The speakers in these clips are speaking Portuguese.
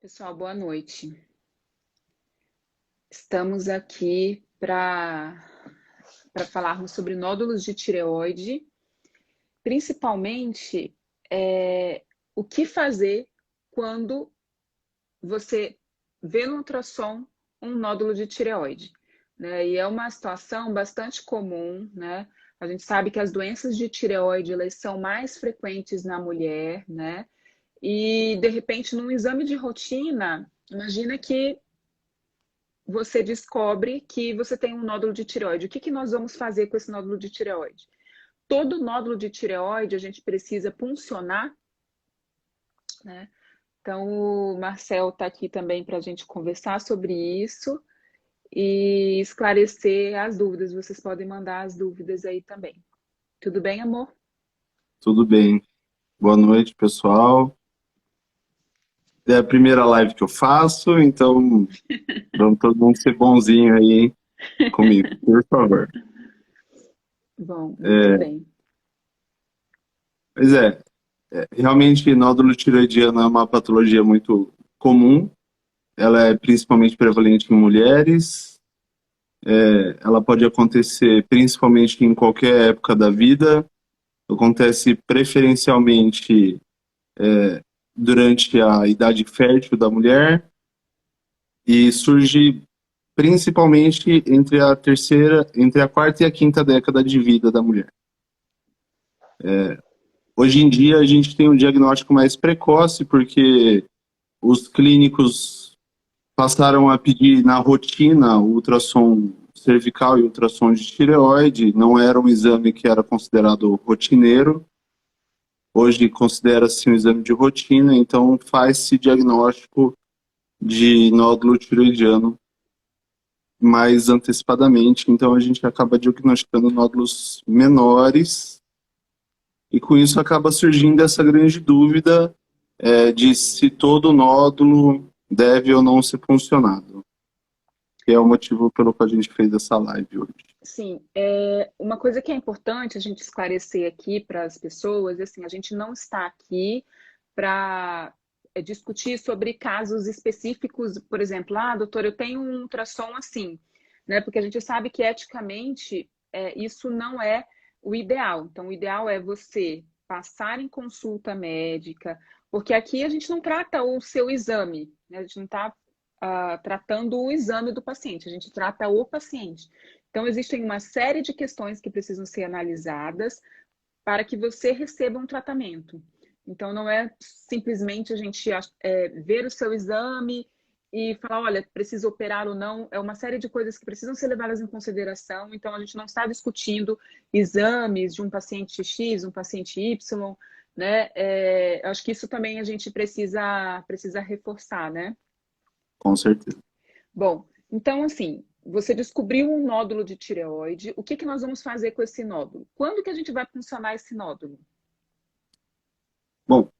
Pessoal, boa noite. Estamos aqui para falarmos sobre nódulos de tireoide, principalmente o que fazer quando você vê no ultrassom um nódulo de tireoide, né? E é uma situação bastante comum, né? A gente sabe que as doenças de tireoide, elas são mais frequentes na mulher, né? E, de repente, num exame de rotina, imagina que você descobre que você tem um nódulo de tireoide. O que nós vamos fazer com esse nódulo de tireoide? Todo nódulo de tireoide a gente precisa puncionar, né? Então, o Marcel está aqui também para a gente conversar sobre isso e esclarecer as dúvidas. Vocês podem mandar as dúvidas aí também. Tudo bem, amor? Tudo bem. Boa noite, pessoal. É a primeira live que eu faço, então vamos todo mundo ser bonzinho aí comigo, por favor. Bom, muito bem. Pois realmente nódulo tiroidiano é uma patologia muito comum. Ela é principalmente prevalente em mulheres. Ela pode acontecer principalmente em qualquer época da vida. Acontece preferencialmente durante a idade fértil da mulher e surge principalmente entre a quarta e a quinta década de vida da mulher. Hoje em dia a gente tem um diagnóstico mais precoce porque os clínicos passaram a pedir na rotina o ultrassom cervical e ultrassom de tireoide, não era um exame que era considerado rotineiro, hoje considera-se um exame de rotina, então faz-se diagnóstico de nódulo tiroidiano mais antecipadamente, então a gente acaba diagnosticando nódulos menores e com isso acaba surgindo essa grande dúvida de se todo nódulo deve ou não ser puncionado, que é o motivo pelo qual a gente fez essa live hoje. Sim, uma coisa que é importante a gente esclarecer aqui para as pessoas, assim, a gente não está aqui para discutir sobre casos específicos, por exemplo, doutor, eu tenho um ultrassom assim, né? Porque a gente sabe que eticamente isso não é o ideal. Então, o ideal é você passar em consulta médica, porque aqui a gente não trata o seu exame, né? A gente não está tratando o exame do paciente, a gente trata o paciente. Então, existem uma série de questões que precisam ser analisadas para que você receba um tratamento. Então, não é simplesmente a gente ver o seu exame e falar, olha, precisa operar ou não. É uma série de coisas que precisam ser levadas em consideração. Então, a gente não está discutindo exames de um paciente X, um paciente Y, né? Acho que isso também a gente precisa reforçar, né? Com certeza. Bom, então assim, você descobriu um nódulo de tireoide, o que nós vamos fazer com esse nódulo? Quando que a gente vai puncionar esse nódulo? Bom,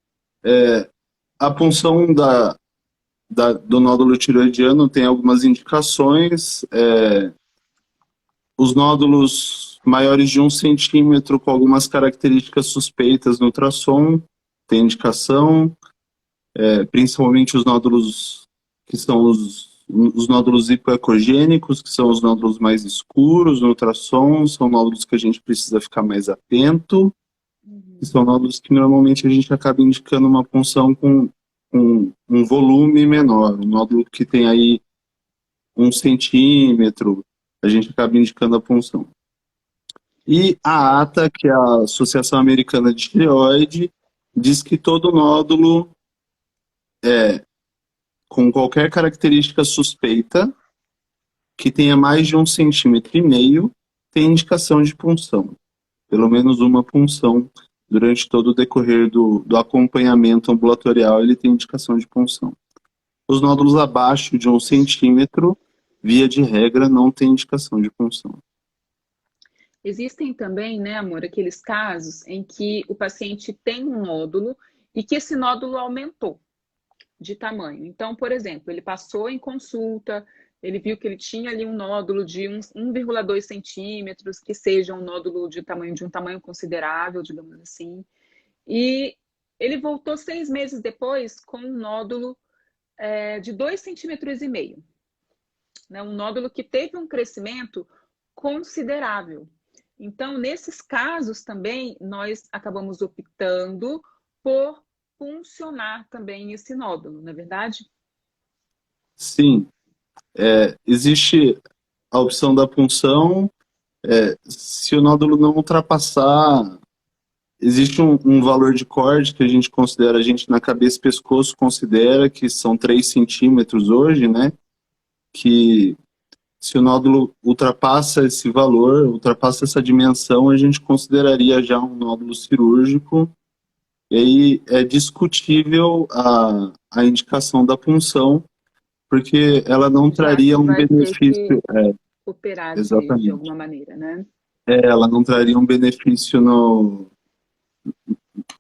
a punção do nódulo tiroidiano tem algumas indicações. Os nódulos maiores de 1 centímetro com algumas características suspeitas no ultrassom tem indicação, principalmente os nódulos que são os nódulos hipoecogênicos, que são os nódulos mais escuros no ultrassom, são nódulos que a gente precisa ficar mais atento, e são nódulos que normalmente a gente acaba indicando uma punção com um volume menor, um nódulo que tem aí 1 centímetro, a gente acaba indicando a punção. E a ATA, que é a Associação Americana de Tireoide, diz que todo nódulo com qualquer característica suspeita, que tenha mais de 1,5 centímetros, tem indicação de punção. Pelo menos uma punção durante todo o decorrer do acompanhamento ambulatorial, ele tem indicação de punção. Os nódulos abaixo de 1 centímetro, via de regra, não tem indicação de punção. Existem também, né, amor, aqueles casos em que o paciente tem um nódulo e que esse nódulo aumentou de tamanho. Então, por exemplo, ele passou em consulta, ele viu que ele tinha ali um nódulo de 1,2 centímetros, que seja um nódulo de um tamanho considerável, digamos assim, e ele voltou 6 meses depois com um nódulo de 2,5 cm, né? Um nódulo que teve um crescimento considerável. Então, nesses casos também, nós acabamos optando por puncionar também esse nódulo, não é verdade? Sim, existe a opção da punção, se o nódulo não ultrapassar, existe um valor de corte que a gente considera, a gente na cabeça e pescoço considera que são 3 centímetros hoje, né? Que se o nódulo ultrapassa esse valor, ultrapassa essa dimensão, a gente consideraria já um nódulo cirúrgico. E aí é discutível a indicação da punção, porque ela não Já traria que um vai ter que benefício, operar de exatamente. alguma maneira, né? Ela não traria um benefício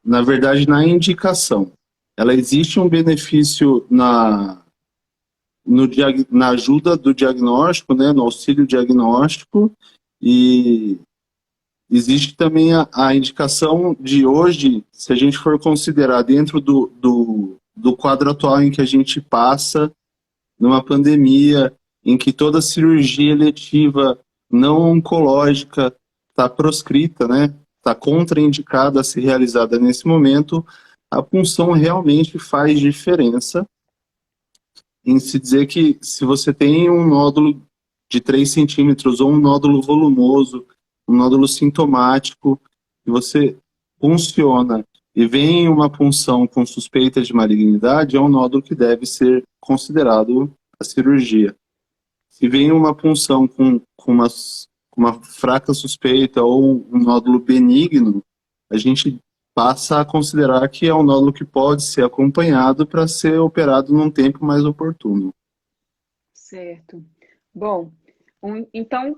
na verdade, na indicação. Ela existe um benefício na ajuda do diagnóstico, né, no auxílio diagnóstico, e existe também a indicação de hoje, se a gente for considerar dentro do quadro atual em que a gente passa, numa pandemia, em que toda cirurgia eletiva não oncológica está proscrita, né? Está contraindicada a ser realizada nesse momento, a punção realmente faz diferença em se dizer que se você tem um nódulo de 3 centímetros ou um nódulo volumoso, um nódulo sintomático, e você punciona e vem uma punção com suspeita de malignidade, é um nódulo que deve ser considerado a cirurgia. Se vem uma punção com uma fraca suspeita ou um nódulo benigno, a gente passa a considerar que é um nódulo que pode ser acompanhado para ser operado num tempo mais oportuno. Certo. Bom, então,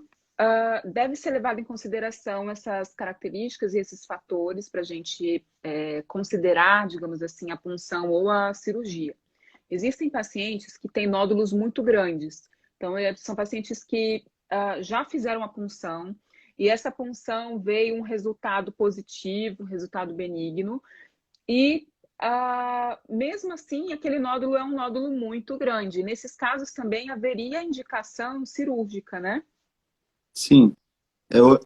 deve ser levado em consideração essas características e esses fatores para a gente considerar, digamos assim, a punção ou a cirurgia. Existem pacientes que têm nódulos muito grandes. Então, são pacientes que já fizeram a punção e essa punção veio um resultado positivo, um resultado benigno, e mesmo assim, aquele nódulo é um nódulo muito grande. Nesses casos também haveria indicação cirúrgica, né? Sim,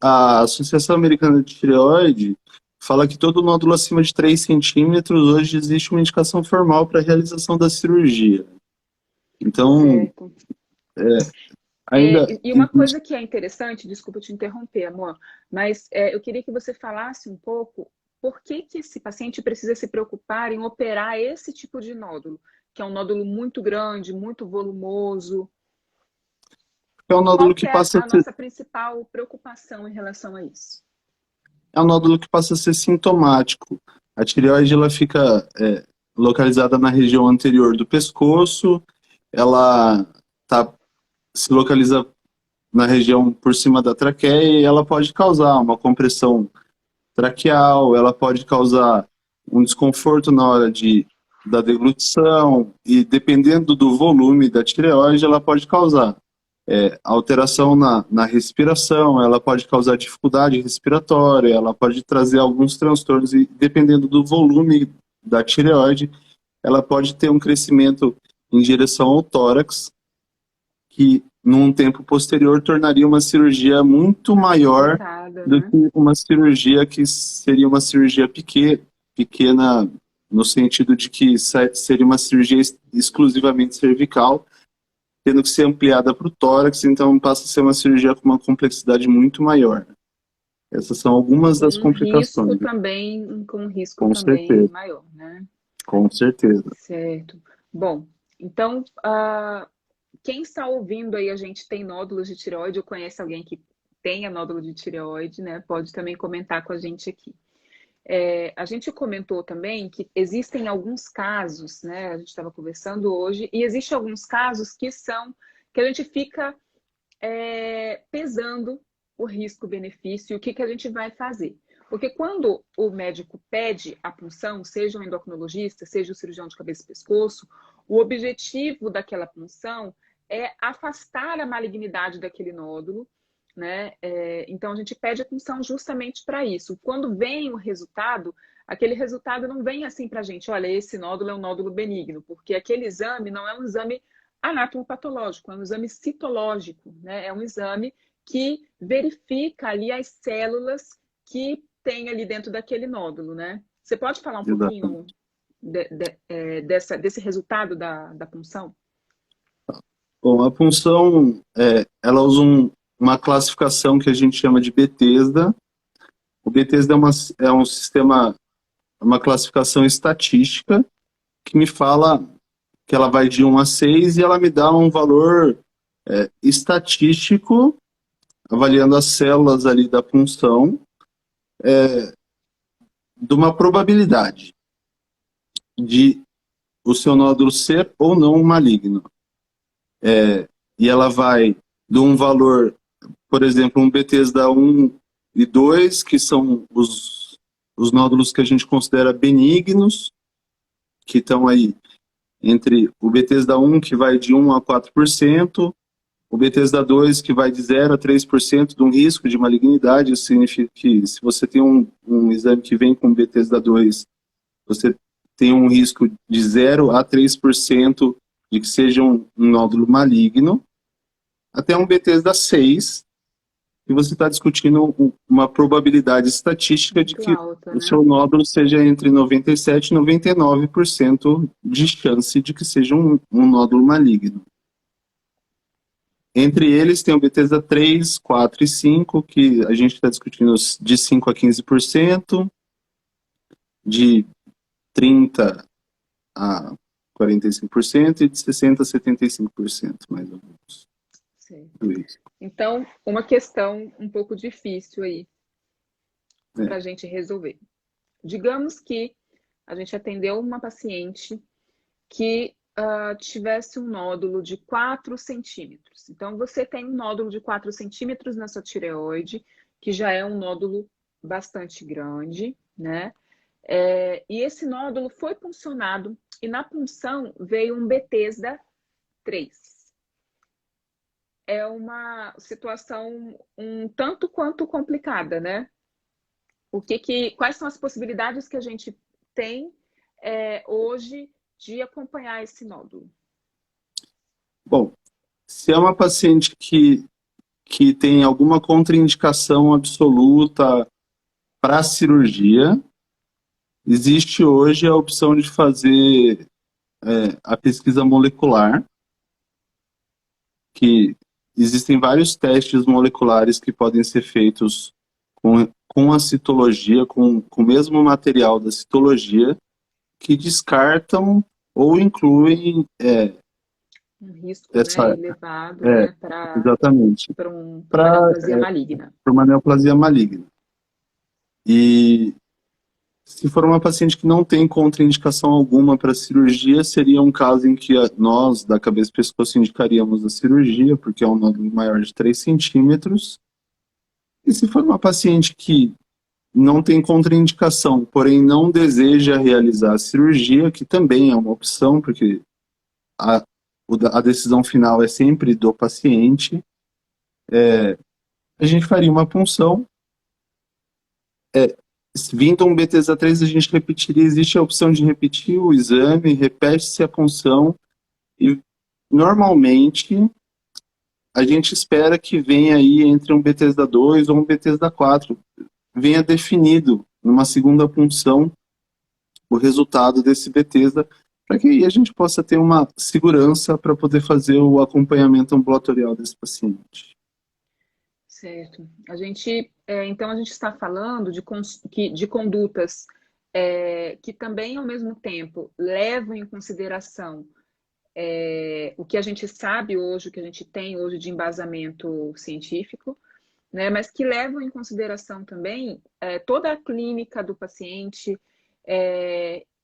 a Associação Americana de Tireoide fala que todo nódulo acima de 3 centímetros, hoje existe uma indicação formal para a realização da cirurgia. Então, Certo. ainda E uma coisa que é interessante, desculpa te interromper, amor, mas eu queria que você falasse um pouco por que esse paciente precisa se preocupar em operar esse tipo de nódulo, que é um nódulo muito grande, muito volumoso. é um Qual nódulo que que é passa a a ser, nossa principal preocupação em relação a isso? é um nódulo que passa a ser sintomático. A tireoide ela fica localizada na região anterior do pescoço, ela se localiza na região por cima da traqueia e ela pode causar uma compressão traqueal, ela pode causar um desconforto na hora da deglutição e dependendo do volume da tireoide, ela pode causar alteração na respiração, ela pode causar dificuldade respiratória, ela pode trazer alguns transtornos e dependendo do volume da tireoide, ela pode ter um crescimento em direção ao tórax, que num tempo posterior tornaria uma cirurgia muito Mais maior complicada, do né? que uma cirurgia que seria uma cirurgia pequena no sentido de que seria uma cirurgia exclusivamente cervical, tendo que ser ampliada para o tórax, então passa a ser uma cirurgia com uma complexidade muito maior. Essas são algumas das complicações, Com um risco com também certeza, maior, né? com certeza. Certo. Bom, então, quem está ouvindo aí, a gente tem nódulos de tireoide ou conhece alguém que tenha nódulo de tireoide, né? Pode também comentar com a gente aqui. A gente comentou também que existem alguns casos, né? A gente estava conversando hoje, e existem alguns casos que a gente fica pesando o risco-benefício e o que a gente vai fazer. Porque quando o médico pede a punção, seja o endocrinologista, seja o cirurgião de cabeça e pescoço, o objetivo daquela punção é afastar a malignidade daquele nódulo, né? Então a gente pede a punção justamente para isso. Quando vem o resultado, aquele resultado não vem assim para a gente, olha, esse nódulo é um nódulo benigno, porque aquele exame não é um exame anatomopatológico, é um exame citológico, né? É um exame que verifica ali as células que tem ali dentro daquele nódulo, né? Você pode falar um Exatamente. pouquinho desse resultado da punção? Bom, a punção, ela usa uma classificação que a gente chama de Bethesda. O Bethesda é um sistema, uma classificação estatística que me fala que ela vai de 1 a 6 e ela me dá um valor estatístico, avaliando as células ali da punção, de uma probabilidade de o seu nódulo ser ou não maligno. E ela vai de um valor, por exemplo, um Bethesda 1 e 2, que são os nódulos que a gente considera benignos, que estão aí entre o Bethesda 1, que vai de 1 a 4%, o Bethesda 2, que vai de 0 a 3% de um risco de malignidade. Isso significa que se você tem um exame que vem com Bethesda 2, você tem um risco de 0 a 3% de que seja um nódulo maligno, até um Bethesda 6, e você está discutindo uma probabilidade estatística de Muito que alta, o né? seu nódulo seja entre 97% e 99% de chance de que seja um nódulo maligno. Entre eles tem o Bethesda 3, 4 e 5, que a gente está discutindo de 5 a 15%, de 30 a 45% e de 60 a 75%, mais ou menos. Certo. Tudo isso. Então, uma questão um pouco difícil aí para É. a gente resolver. Digamos que a gente atendeu uma paciente que tivesse um nódulo de 4 centímetros. Então, você tem um nódulo de 4 centímetros na sua tireoide, que já é um nódulo bastante grande, né? E esse nódulo foi puncionado e na punção veio um Bethesda 3. É uma situação um tanto quanto complicada, né? Quais são as possibilidades que a gente tem hoje de acompanhar esse nódulo? Bom, se é uma paciente que tem alguma contraindicação absoluta para a cirurgia, existe hoje a opção de fazer a pesquisa molecular, que existem vários testes moleculares que podem ser feitos com a citologia, com o mesmo material da citologia, que descartam ou incluem Um risco, né, essa. elevado, É, né, para exatamente. uma Para neoplasia maligna. uma neoplasia maligna. E se for uma paciente que não tem contraindicação alguma para cirurgia, seria um caso em que nós, da cabeça e pescoço, indicaríamos a cirurgia, porque é um nódulo maior de 3 centímetros. E se for uma paciente que não tem contraindicação, porém não deseja realizar a cirurgia, que também é uma opção, porque a, a decisão final é sempre do paciente, a gente faria uma punção. Vindo um Bethesda 3, a gente repetiria, existe a opção de repetir o exame, repete-se a punção, e normalmente a gente espera que venha aí entre um Bethesda 2 ou um Bethesda 4, venha definido numa segunda punção o resultado desse Bethesda, para que aí a gente possa ter uma segurança para poder fazer o acompanhamento ambulatorial desse paciente. Certo. Então, a gente está falando de condutas que também, ao mesmo tempo, levam em consideração o que a gente sabe hoje, o que a gente tem hoje de embasamento científico, né, mas que levam em consideração também toda a clínica do paciente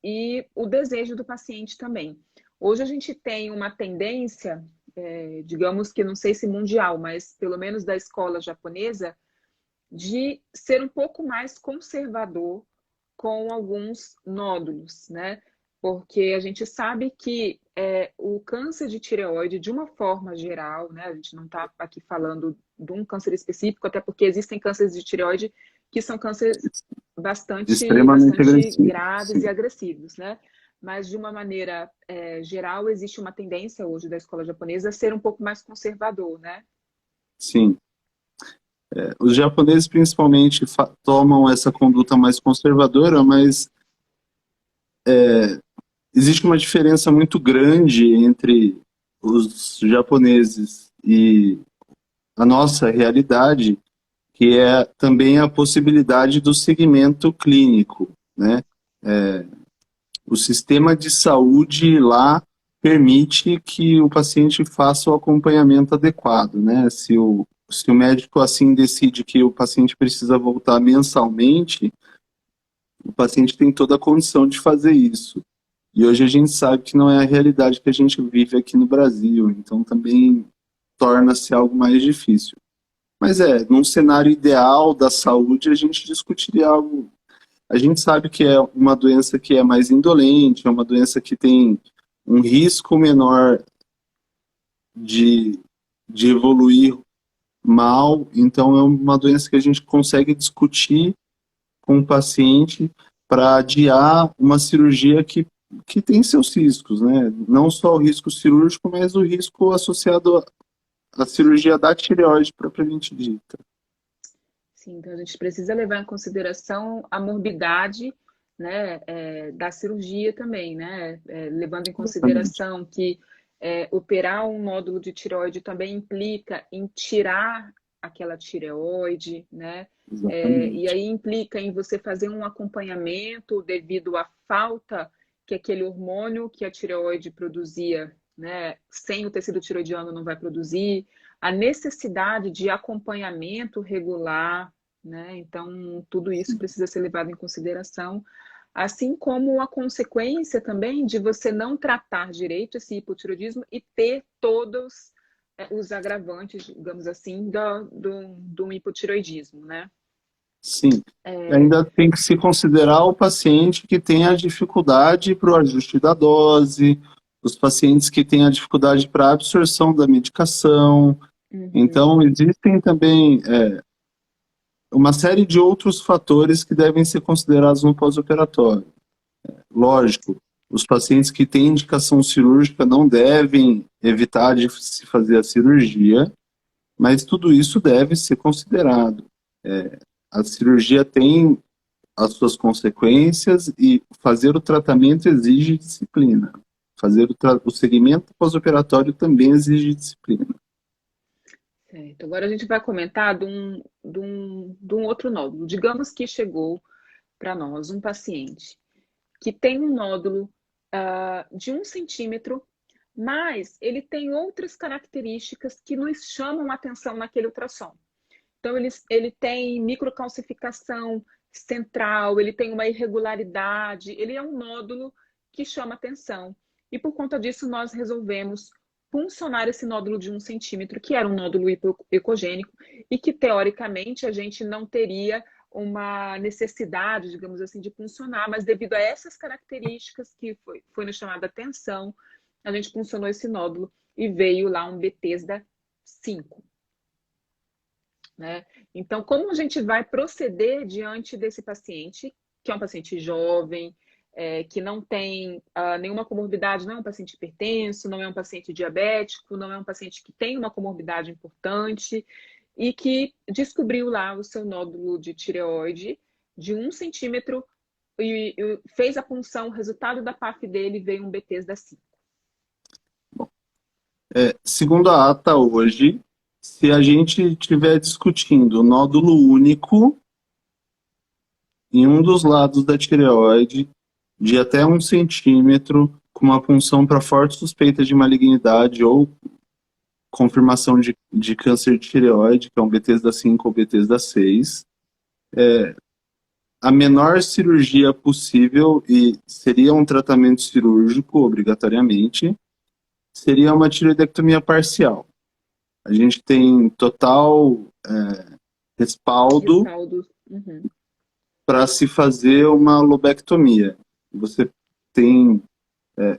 e o desejo do paciente também. Hoje a gente tem uma tendência, digamos que não sei se mundial, mas pelo menos da escola japonesa, de ser um pouco mais conservador com alguns nódulos, né? Porque a gente sabe que o câncer de tireoide, de uma forma geral, né? A gente não está aqui falando de um câncer específico, até porque existem cânceres de tireoide que são cânceres Extremamente bastante agressivo. graves Sim. e agressivos, né? Mas, de uma maneira geral, existe uma tendência hoje da escola japonesa a ser um pouco mais conservador, né? Sim. Os japoneses, principalmente, tomam essa conduta mais conservadora, mas existe uma diferença muito grande entre os japoneses e a nossa realidade, que é também a possibilidade do segmento clínico, né? O sistema de saúde lá permite que o paciente faça o acompanhamento adequado, né? Se o médico assim decide que o paciente precisa voltar mensalmente, o paciente tem toda a condição de fazer isso. E hoje a gente sabe que não é a realidade que a gente vive aqui no Brasil, então também torna-se algo mais difícil. Mas num cenário ideal da saúde, a gente discutiria algo. A gente sabe que é uma doença que é mais indolente, é uma doença que tem um risco menor de, de evoluir mal, então é uma doença que a gente consegue discutir com o paciente para adiar uma cirurgia que tem seus riscos, né? Não só o risco cirúrgico, mas o risco associado à cirurgia da tireoide propriamente dita. Sim, então a gente precisa levar em consideração a morbidade, né, da cirurgia também, né? Levando em Exatamente. consideração que operar um nódulo de tireoide também implica em tirar aquela tireoide, né? E Exatamente. aí implica em você fazer um acompanhamento devido à falta que aquele hormônio que a tireoide produzia, né, sem o tecido tiroidiano não vai produzir, a necessidade de acompanhamento regular, né? Então, tudo isso precisa ser levado em consideração, assim como a consequência também de você não tratar direito esse hipotiroidismo e ter todos os agravantes, digamos assim, do hipotiroidismo, né? Sim. Ainda tem que se considerar o paciente que tem a dificuldade para o ajuste da dose, os pacientes que têm a dificuldade para a absorção da medicação. Uhum. Então, existem também uma série de outros fatores que devem ser considerados no pós-operatório. Lógico, os pacientes que têm indicação cirúrgica não devem evitar de se fazer a cirurgia, mas tudo isso deve ser considerado. A cirurgia tem as suas consequências e fazer o tratamento exige disciplina. Fazer o segmento pós-operatório também exige disciplina. Certo. Agora a gente vai comentar de um outro nódulo. Digamos que chegou para nós um paciente que tem um nódulo de 1 centímetro, mas ele tem outras características que nos chamam a atenção naquele ultrassom. Então, ele tem microcalcificação central, ele tem uma irregularidade, ele é um nódulo que chama atenção. E por conta disso, nós resolvemos puncionar esse nódulo de 1 centímetro, que era um nódulo ecogênico, e que, teoricamente, a gente não teria uma necessidade, digamos assim, de puncionar, mas devido a essas características que foi nos chamada atenção, a gente puncionou esse nódulo e veio lá um Bethesda 5. Né? Então, como a gente vai proceder diante desse paciente, que é um paciente jovem, que não tem nenhuma comorbidade, não é um paciente hipertenso, não é um paciente diabético, não é um paciente que tem uma comorbidade importante e que descobriu lá o seu nódulo de tireoide de 1 centímetro e fez a punção, o resultado da PAF dele veio um Bethesda 5. Segundo a ata hoje, se a gente estiver discutindo nódulo único em um dos lados da tireoide, de até 1 centímetro, com uma punção para forte suspeita de malignidade ou confirmação de câncer de tireoide, que é um Bethesda 5 ou Bethesda 6, a menor cirurgia possível, e seria um tratamento cirúrgico, obrigatoriamente, seria uma tireoidectomia parcial. A gente tem total respaldo Respaldo. Uhum. para se fazer uma lobectomia. Você tem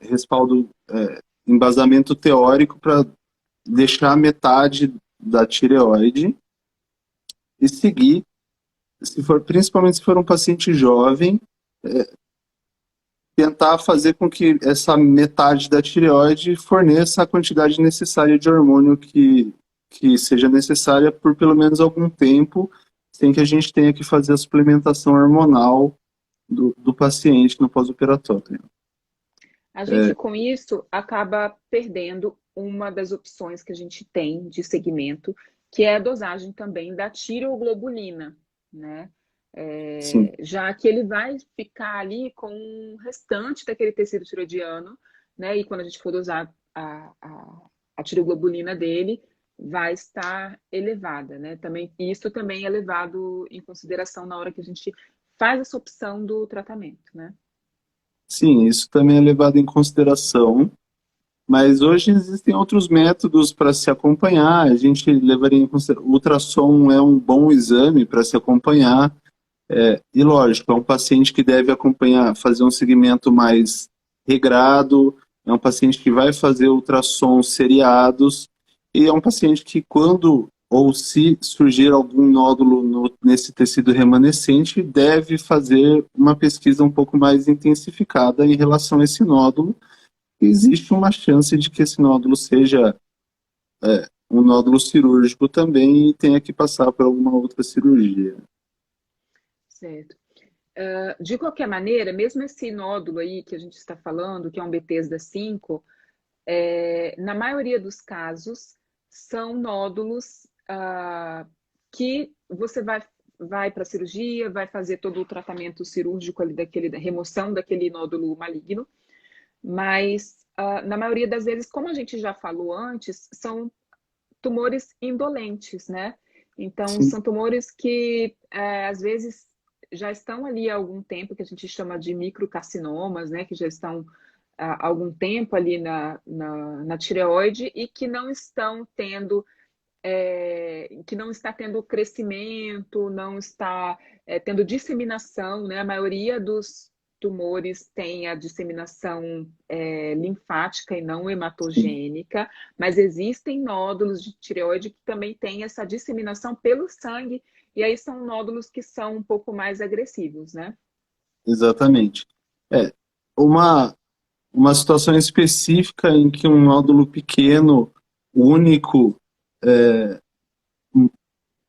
respaldo, embasamento teórico para deixar metade da tireoide e seguir principalmente se for um paciente jovem, tentar fazer com que essa metade da tireoide forneça a quantidade necessária de hormônio que seja necessária por pelo menos algum tempo, sem que a gente tenha que fazer a suplementação hormonal do paciente no pós-operatório. A gente, com isso, acaba perdendo uma das opções que a gente tem de segmento, que é a dosagem também da tireoglobulina, né? Já que ele vai ficar ali com o restante daquele tecido tiroidiano, né? E quando a gente for dosar a tireoglobulina dele, vai estar elevada, né? Isso também é levado em consideração na hora que a gente faz essa opção do tratamento, né? Sim, isso também é levado em consideração, mas hoje existem outros métodos para se acompanhar. A gente levaria em consideração. O ultrassom é um bom exame para se acompanhar. E lógico, é um paciente que deve acompanhar, fazer um segmento mais regrado, é um paciente que vai fazer ultrassons seriados, e é um paciente que quando ou se surgir algum nódulo nesse tecido remanescente, deve fazer uma pesquisa um pouco mais intensificada em relação a esse nódulo. Existe uma chance de que esse nódulo seja um nódulo cirúrgico também e tenha que passar por alguma outra cirurgia. Certo. De qualquer maneira, mesmo esse nódulo aí que a gente está falando, que é um Bethesda 5, na maioria dos casos, são nódulos que você vai para a cirurgia, vai fazer todo o tratamento cirúrgico ali da remoção daquele nódulo maligno, mas na maioria das vezes, como a gente já falou antes, são tumores indolentes, né? Então, Sim. são tumores que às vezes já estão ali há algum tempo, que a gente chama de microcarcinomas, né? Que já estão há algum tempo ali na tireoide e que não estão tendo, que não está tendo crescimento, não está tendo disseminação, né? A maioria dos tumores tem a disseminação linfática e não hematogênica, mas existem nódulos de tireoide que também têm essa disseminação pelo sangue, e aí são nódulos que são um pouco mais agressivos, né? Exatamente. É, uma situação específica em que um nódulo pequeno, único,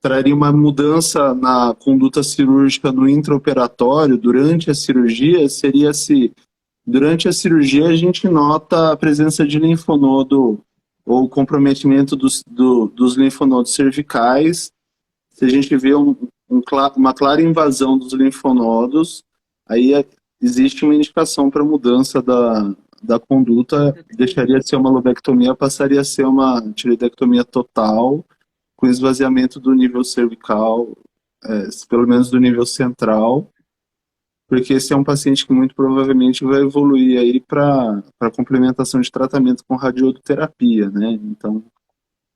traria uma mudança na conduta cirúrgica no intraoperatório, durante a cirurgia, seria se, durante a cirurgia, a gente nota a presença de linfonodo ou comprometimento dos linfonodos cervicais. Se a gente vê uma clara invasão dos linfonodos, aí existe uma indicação para mudança da conduta, deixaria de ser uma lobectomia, passaria a ser uma tireoidectomia total, com esvaziamento do nível cervical, pelo menos do nível central, porque esse é um paciente que muito provavelmente vai evoluir aí para complementação de tratamento com radioterapia, né? Então,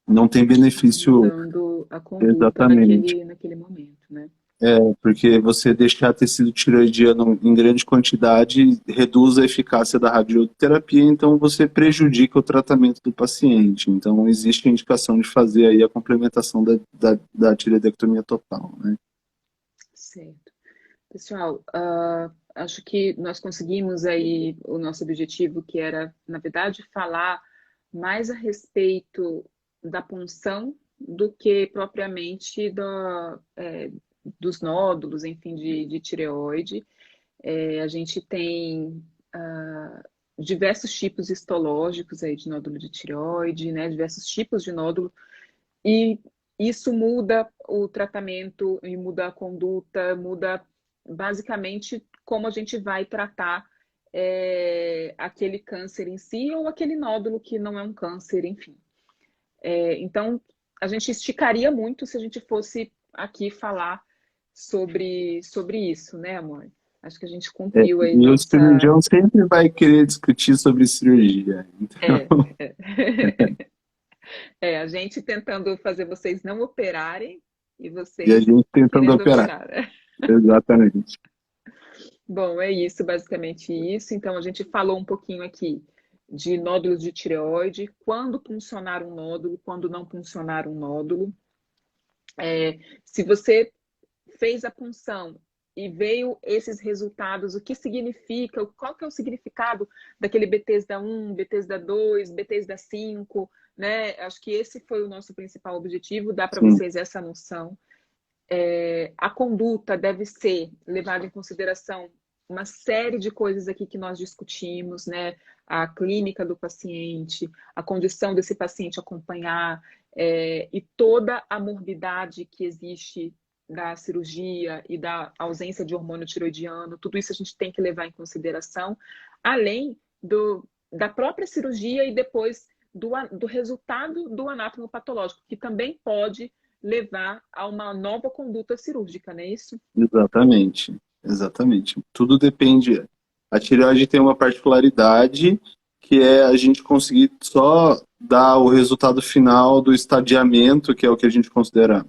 não tem benefício. Mudando a conduta Exatamente. naquele momento, né? Porque você deixar tecido tiroidiano em grande quantidade reduz a eficácia da radioterapia, então você prejudica o tratamento do paciente. Então, existe a indicação de fazer aí a complementação da tireoidectomia total, né? Certo. Pessoal, acho que nós conseguimos aí o nosso objetivo, que era, na verdade, falar mais a respeito da punção do que propriamente dos nódulos, enfim, de tireoide. A gente tem diversos tipos histológicos aí de nódulo de tireoide, né? Diversos tipos de nódulo, e isso muda o tratamento e muda a conduta, muda basicamente como a gente vai tratar aquele câncer em si ou aquele nódulo que não é um câncer, enfim. Então, a gente esticaria muito se a gente fosse aqui falar sobre isso, né, amor? Acho que a gente cumpriu aí E o nossa... cirurgião sempre vai querer discutir sobre cirurgia. É, Então, a gente tentando fazer vocês não operarem e e a vocês gente tentando querendo operar. operar. Exatamente. Bom, é isso, basicamente isso. Então, a gente falou um pouquinho aqui de nódulos de tireoide, quando funcionar um nódulo, quando não funcionar um nódulo. Se você fez a punção e veio esses resultados, o que significa, qual que é o significado daquele Bethesda 1, Bethesda 2, Bethesda 5, né? Acho que esse foi o nosso principal objetivo, dar para vocês essa noção. A conduta deve ser levada em consideração uma série de coisas aqui que nós discutimos, né? A clínica do paciente, a condição desse paciente acompanhar, e toda a morbidade que existe da cirurgia e da ausência de hormônio tiroidiano, tudo isso a gente tem que levar em consideração, além da própria cirurgia e depois do resultado do anátomo patológico, que também pode levar a uma nova conduta cirúrgica, não é isso? Exatamente, exatamente. Tudo depende. A tireoide tem uma particularidade que é a gente conseguir só dar o resultado final do estadiamento, que é o que a gente considera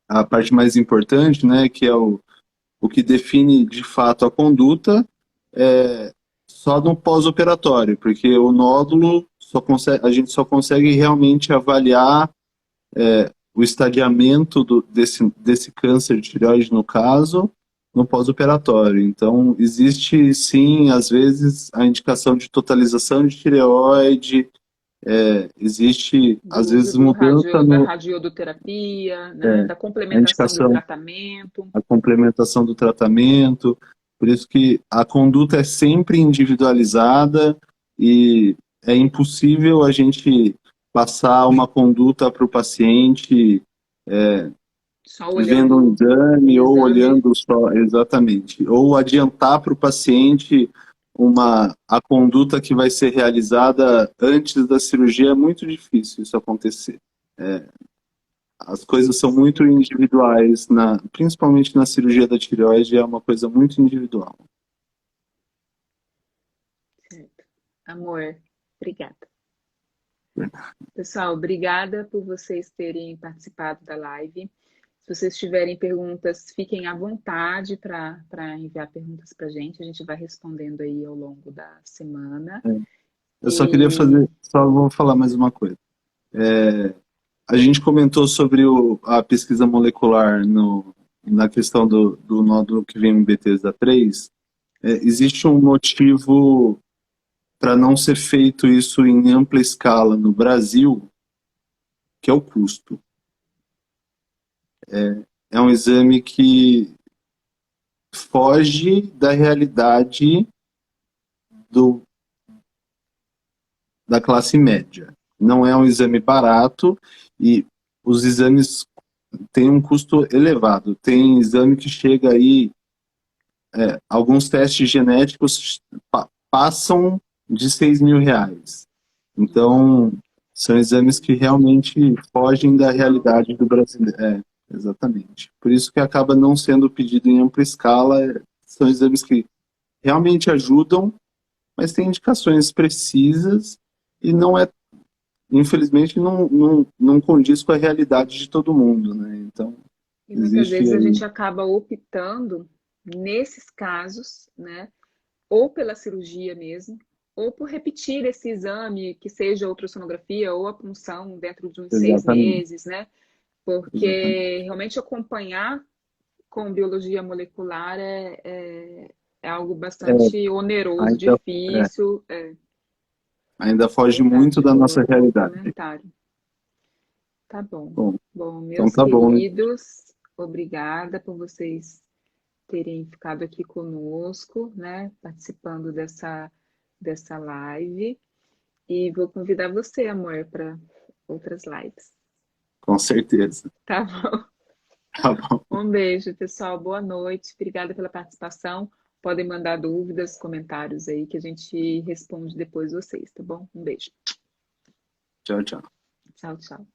a parte mais importante, né, que é o que define de fato a conduta, só no pós-operatório, porque o nódulo a gente só consegue realmente avaliar o estadiamento desse câncer de tireoide, no caso, no pós-operatório. Então, existe sim, às vezes, a indicação de totalização de tireoide, existe, às vezes, mudança da radioterapia, né, da complementação do tratamento. A complementação do tratamento. Por isso que a conduta é sempre individualizada e é impossível a gente passar uma conduta para o paciente vendo um exame ou olhando só, exatamente, ou adiantar para o paciente a conduta que vai ser realizada antes da cirurgia. É muito difícil isso acontecer. As coisas são muito individuais, principalmente na cirurgia da tireoide, é uma coisa muito individual. Certo. Amor, obrigada. Pessoal, obrigada por vocês terem participado da live. Se vocês tiverem perguntas, fiquem à vontade para enviar perguntas para a gente vai respondendo aí ao longo da semana. Eu só queria vou falar mais uma coisa. A gente comentou sobre a pesquisa molecular na questão do nódulo que vem em Bethesda 3. Existe um motivo para não ser feito isso em ampla escala no Brasil, que é o custo. É um exame que foge da realidade da classe média. Não é um exame barato e os exames têm um custo elevado. Tem exame que chega aí, alguns testes genéticos passam de R$6.000. Então, são exames que realmente fogem da realidade do brasileiro. Exatamente. Por isso que acaba não sendo pedido em ampla escala. São exames que realmente ajudam, mas tem indicações precisas e infelizmente, não condiz com a realidade de todo mundo, né? Então, e muitas vezes a gente acaba optando, nesses casos, né, ou pela cirurgia mesmo, ou por repetir esse exame, que seja a ultrassonografia ou a punção dentro de uns 6 meses, né? Porque realmente acompanhar com biologia molecular é algo bastante oneroso, difícil. Ainda foge muito da nossa realidade. Tá bom. Bom, então meus tá queridos, obrigada por vocês terem ficado aqui conosco, né, participando dessa live. E vou convidar você, amor, para outras lives. Com certeza. Tá bom. Tá bom. Um beijo, pessoal. Boa noite. Obrigada pela participação. Podem mandar dúvidas, comentários aí que a gente responde depois vocês, tá bom? Um beijo. Tchau, tchau. Tchau, tchau.